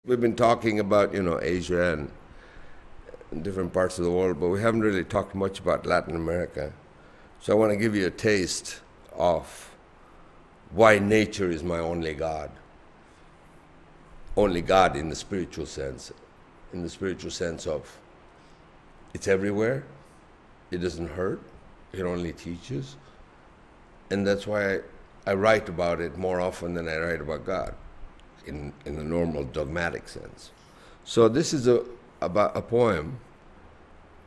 We've been talking about, Asia and different parts of the world, but we haven't really talked much about Latin America. So I want to give you a taste of why nature is my only God. Only God in the spiritual sense of it's everywhere, it doesn't hurt, it only teaches. And that's why I write about it more often than I write about God in a normal dogmatic sense. So this is about a poem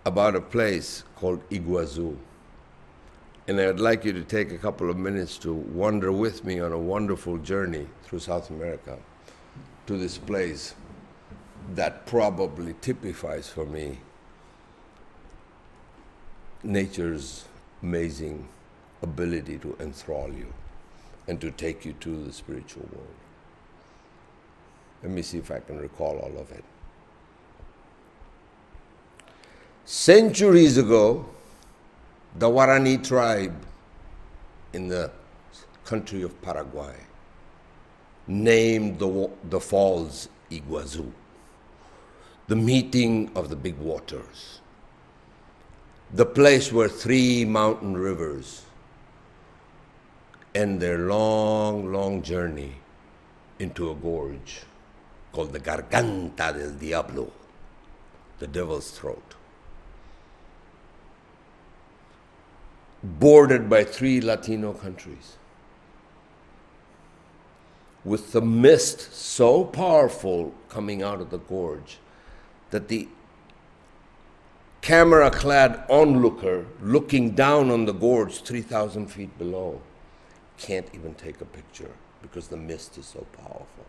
about a place called Iguazu. And I'd like you to take a couple of minutes to wander with me on a wonderful journey through South America to this place that probably typifies for me nature's amazing ability to enthrall you and to take you to the spiritual world. Let me see if I can recall all of it. Centuries ago, the Guarani tribe in the country of Paraguay named the falls Iguazu, the meeting of the big waters, the place where 3 mountain rivers end their long, long journey into a gorge called the Garganta del Diablo, the devil's throat, bordered by 3 Latino countries, with the mist so powerful coming out of the gorge that the camera-clad onlooker looking down on the gorge 3,000 feet below can't even take a picture because the mist is so powerful.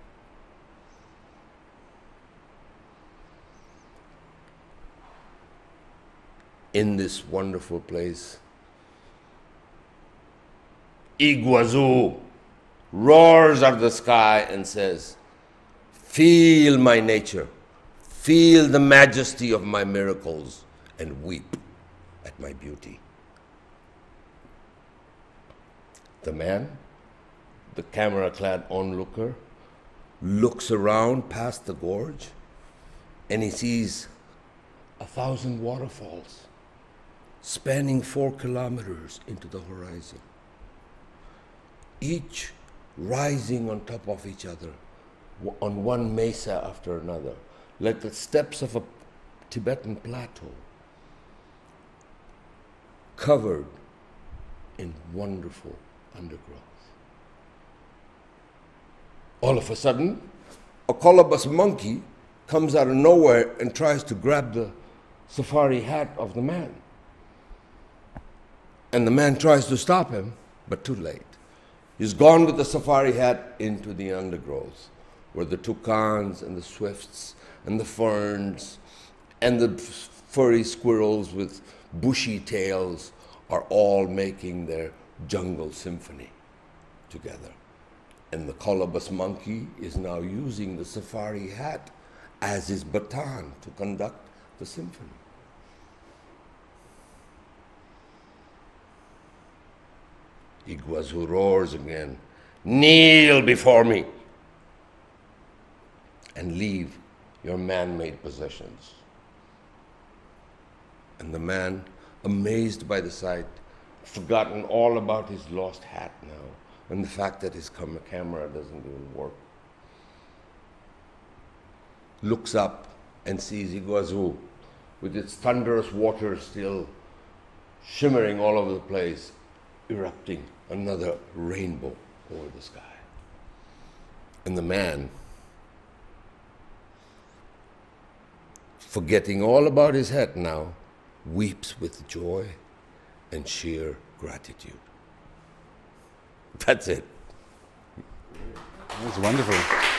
In this wonderful place, Iguazu roars out of the sky and says, "Feel my nature, feel the majesty of my miracles, and weep at my beauty." The man, the camera-clad onlooker, looks around past the gorge and he sees 1,000 waterfalls spanning 4 kilometers into the horizon, each rising on top of each other on one mesa after another, like the steps of a Tibetan plateau, covered in wonderful undergrowth. All of a sudden, a colobus monkey comes out of nowhere and tries to grab the safari hat of the man. And the man tries to stop him, but too late. He's gone with the safari hat into the undergrowth, where the toucans and the swifts and the ferns and the furry squirrels with bushy tails are all making their jungle symphony together. And the colobus monkey is now using the safari hat as his baton to conduct the symphony. Iguazu roars again, "Kneel before me and leave your man-made possessions." And the man, amazed by the sight, forgotten all about his lost hat now and the fact that his camera doesn't even work, looks up and sees Iguazu with its thunderous water still shimmering all over the place, erupting another rainbow over the sky. And the man, forgetting all about his hat now, weeps with joy and sheer gratitude. That's it. That was wonderful.